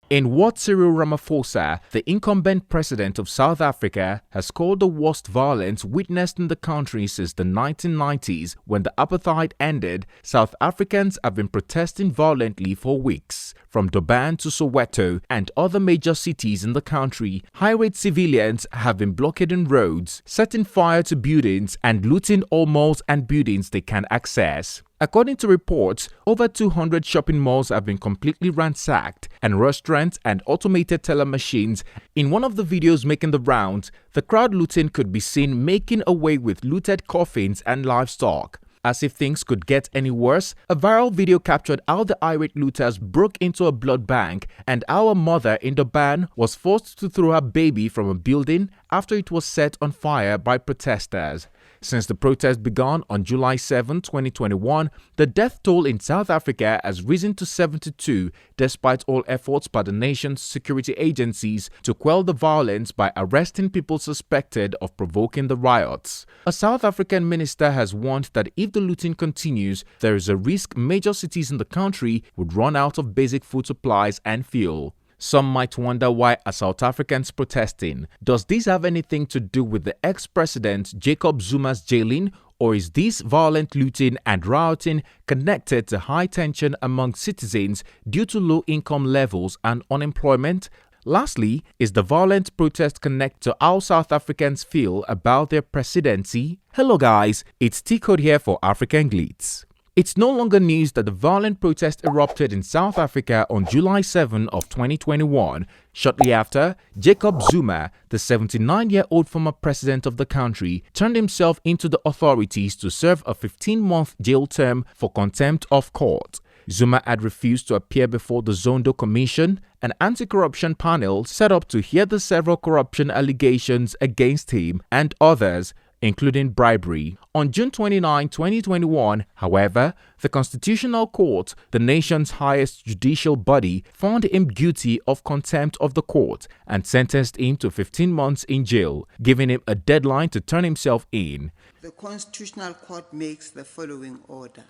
In what Cyril Ramaphosa, the incumbent president of South Africa, has called the worst violence witnessed in the country since the 1990s when the apartheid ended, South Africans have been protesting violently for weeks. From Durban to Soweto and other major cities in the country, irate civilians have been blockading roads, setting fire to buildings and looting all malls and buildings they can access. According to reports, over 200 shopping malls have been completely ransacked, and restaurants and automated teller machines. In one of the videos making the rounds, the crowd looting could be seen making away with looted coffins and livestock. As if things could get any worse, a viral video captured how the irate looters broke into a blood bank and how a mother in Durban was forced to throw her baby from a building after it was set on fire by protesters. Since the protest began on July 7, 2021, the death toll in South Africa has risen to 72 despite all efforts by the nation's security agencies to quell the violence by arresting people suspected of provoking the riots. A South African minister has warned that if the looting continues, there is a risk major cities in the country would run out of basic food supplies and fuel. Some might wonder why are South Africans protesting. Does this have anything to do with the ex-president Jacob Zuma's jailing, or is this violent looting and rioting connected to high tension among citizens due to low income levels and unemployment? Lastly, is the violent protest connected to how South Africans feel about their presidency? Hello guys, it's T-Code here for African Glitz. It's no longer news that the violent protest erupted in South Africa on July 7 of 2021. Shortly after, Jacob Zuma, the 79-year-old former president of the country, turned himself into the authorities to serve a 15-month jail term for contempt of court. Zuma had refused to appear before the Zondo Commission, an anti-corruption panel set up to hear the several corruption allegations against him and others, including bribery. On June 29, 2021, however, the Constitutional Court, the nation's highest judicial body, found him guilty of contempt of the court and sentenced him to 15 months in jail, giving him a deadline to turn himself in. The Constitutional Court makes the following order.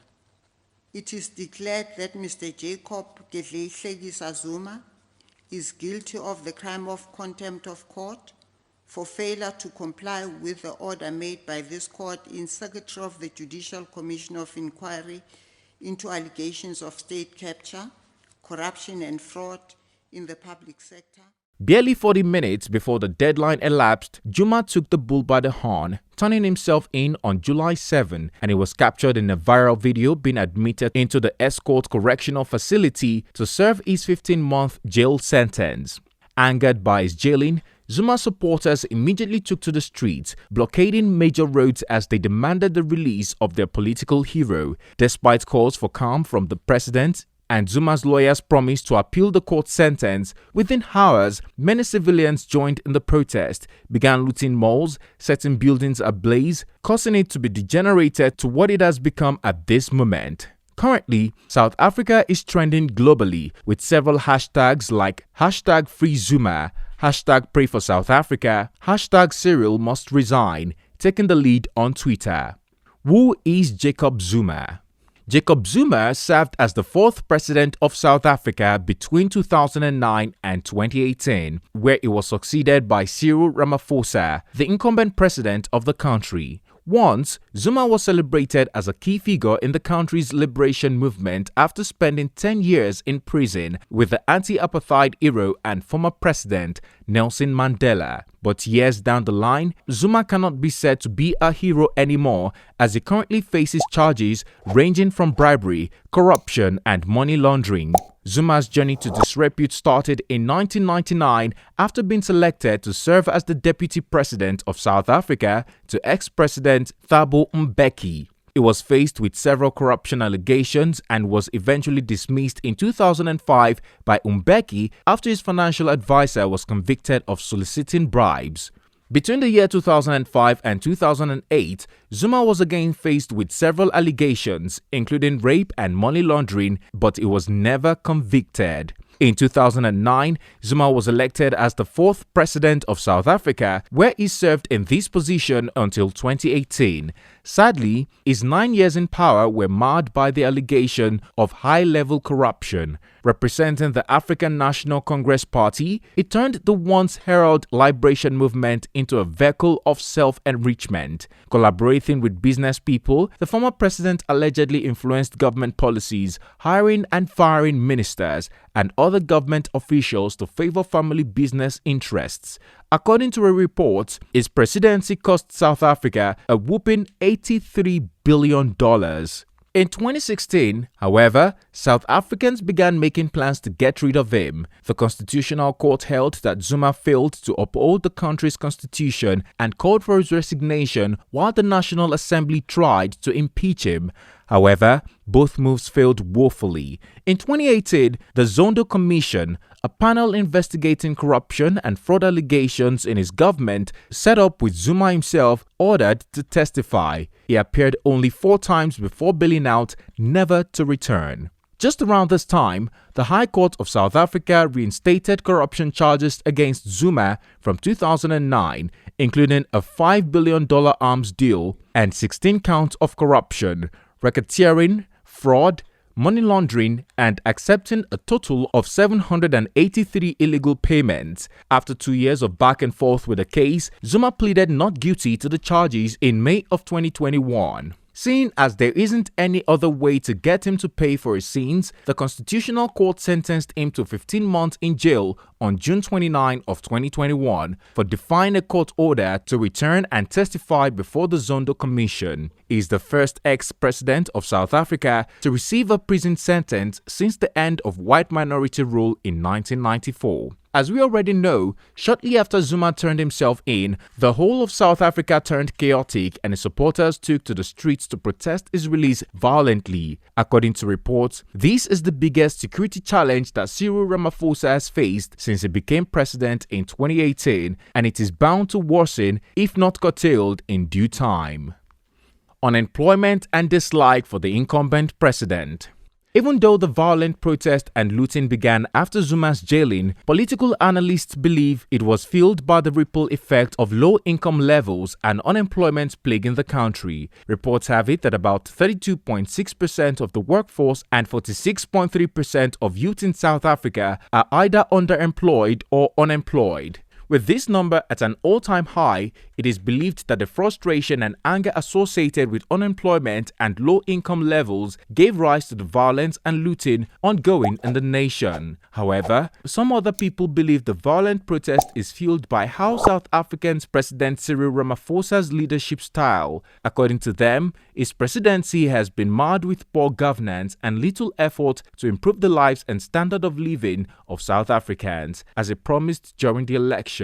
It is declared that Mr. Jacob Zuma is guilty of the crime of contempt of court for failure to comply with the order made by this court in Secretary of the Judicial Commission of Inquiry into allegations of state capture, corruption and fraud in the public sector. Barely 40 minutes before the deadline elapsed, Zuma took the bull by the horn, turning himself in on July 7, and he was captured in a viral video being admitted into the Escort Correctional Facility to serve his 15-month jail sentence. Angered by his jailing, Zuma supporters immediately took to the streets, blockading major roads as they demanded the release of their political hero. Despite calls for calm from the president and Zuma's lawyers promised to appeal the court sentence, within hours, many civilians joined in the protest, began looting malls, setting buildings ablaze, causing it to be degenerated to what it has become at this moment. Currently, South Africa is trending globally with several hashtags like #FreeZuma, #PrayForSouthAfrica, #CyrilMustResign, taking the lead on Twitter. Who is Jacob Zuma? Jacob Zuma served as the fourth president of South Africa between 2009 and 2018, where he was succeeded by Cyril Ramaphosa, the incumbent president of the country. Once, Zuma was celebrated as a key figure in the country's liberation movement after spending 10 years in prison with the anti-apartheid hero and former president Nelson Mandela. But years down the line, Zuma cannot be said to be a hero anymore as he currently faces charges ranging from bribery, corruption and money laundering. Zuma's journey to disrepute started in 1999 after being selected to serve as the deputy president of South Africa to ex-president Thabo Mbeki. He was faced with several corruption allegations and was eventually dismissed in 2005 by Mbeki after his financial advisor was convicted of soliciting bribes. Between the year 2005 and 2008, Zuma was again faced with several allegations, including rape and money laundering, but he was never convicted. In 2009, Zuma was elected as the fourth president of South Africa, where he served in this position until 2018. Sadly, his 9 years in power were marred by the allegation of high-level corruption. Representing the African National Congress Party, he turned the once heralded liberation movement into a vehicle of self-enrichment. Collaborating with business people, the former president allegedly influenced government policies, hiring and firing ministers and other government officials to favor family business interests. According to a report, his presidency cost South Africa a whopping $83 billion. In 2016, however, South Africans began making plans to get rid of him. The Constitutional Court held that Zuma failed to uphold the country's constitution and called for his resignation, while the National Assembly tried to impeach him. However, both moves failed woefully. In 2018, the Zondo Commission, a panel investigating corruption and fraud allegations in his government, set up with Zuma himself, ordered to testify. He appeared only 4 times before bailing out, never to return. Just around this time, the High Court of South Africa reinstated corruption charges against Zuma from 2009, including a $5 billion arms deal and 16 counts of corruption, racketeering, fraud, money laundering, and accepting a total of 783 illegal payments. After 2 years of back and forth with the case, Zuma pleaded not guilty to the charges in May of 2021. Seeing as there isn't any other way to get him to pay for his sins, the Constitutional Court sentenced him to 15 months in jail on June 29 of 2021 for defying a court order to return and testify before the Zondo Commission. He is the first ex-president of South Africa to receive a prison sentence since the end of white minority rule in 1994. As we already know, shortly after Zuma turned himself in, the whole of South Africa turned chaotic and his supporters took to the streets to protest his release violently. According to reports, this is the biggest security challenge that Cyril Ramaphosa has faced since he became president in 2018, and it is bound to worsen if not curtailed in due time. Unemployment and dislike for the incumbent president. Even though the violent protest and looting began after Zuma's jailing, political analysts believe it was fueled by the ripple effect of low income levels and unemployment plaguing the country. Reports have it that about 32.6% of the workforce and 46.3% of youth in South Africa are either underemployed or unemployed. With this number at an all-time high, it is believed that the frustration and anger associated with unemployment and low income levels gave rise to the violence and looting ongoing in the nation. However, some other people believe the violent protest is fueled by how South Africa's President Cyril Ramaphosa's leadership style. According to them, his presidency has been marred with poor governance and little effort to improve the lives and standard of living of South Africans, as he promised during the election.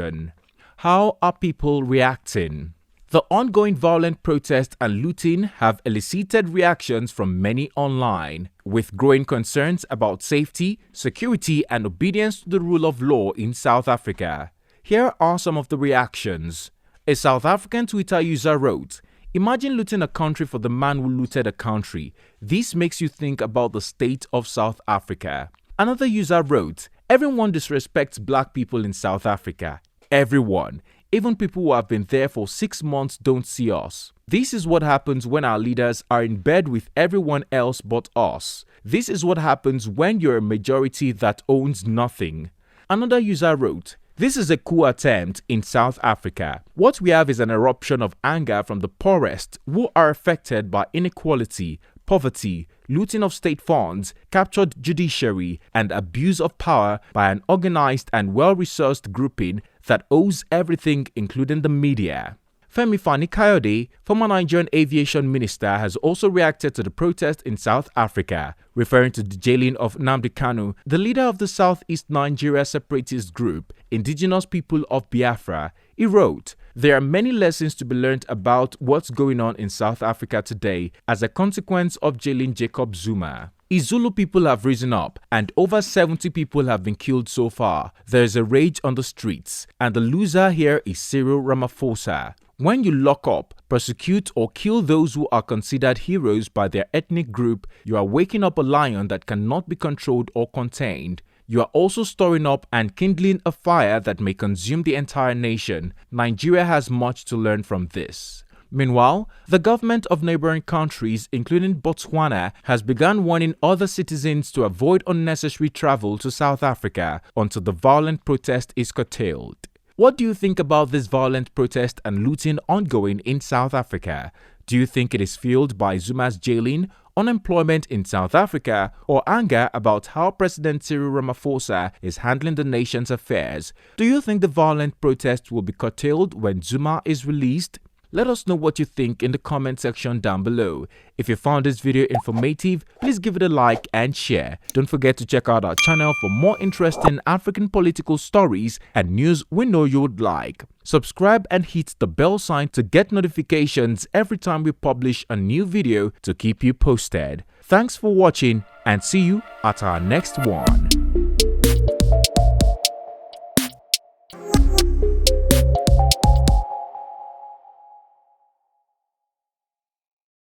How are people reacting? The ongoing violent protest and looting have elicited reactions from many online, with growing concerns about safety, security, and obedience to the rule of law in South Africa. Here are some of the reactions. A South African Twitter user wrote, "Imagine looting a country for the man who looted a country. This makes you think about the state of South Africa." Another user wrote, "Everyone disrespects black people in South Africa. Everyone. Even people who have been there for 6 months don't see us. This is what happens when our leaders are in bed with everyone else but us. This is what happens when you're a majority that owns nothing." Another user wrote, "This is a coup attempt in South Africa. What we have is an eruption of anger from the poorest who are affected by inequality, poverty, looting of state funds, captured judiciary, and abuse of power by an organized and well-resourced grouping that owes everything, including the media." Femi Fani-Kayode, former Nigerian aviation minister, has also reacted to the protest in South Africa, referring to the jailing of Nnamdi Kanu, the leader of the Southeast Nigeria separatist group, Indigenous People of Biafra. He wrote, "There are many lessons to be learned about what's going on in South Africa today as a consequence of jailing Jacob Zuma. Izulu people have risen up, and over 70 people have been killed so far. There is a rage on the streets, and the loser here is Cyril Ramaphosa. When you lock up, persecute, or kill those who are considered heroes by their ethnic group, you are waking up a lion that cannot be controlled or contained. You are also storing up and kindling a fire that may consume the entire nation. Nigeria has much to learn from this." Meanwhile, the government of neighboring countries, including Botswana, has begun warning other citizens to avoid unnecessary travel to South Africa until the violent protest is curtailed. What do you think about this violent protest and looting ongoing in South Africa? Do you think it is fueled by Zuma's jailing, unemployment in South Africa, or anger about how President Cyril Ramaphosa is handling the nation's affairs? Do you think the violent protest will be curtailed when Zuma is released? Let us know what you think in the comment section down below. If you found this video informative, please give it a like and share. Don't forget to check out our channel for more interesting African political stories and news we know you would like. Subscribe and hit the bell sign to get notifications every time we publish a new video to keep you posted. Thanks for watching and see you at our next one.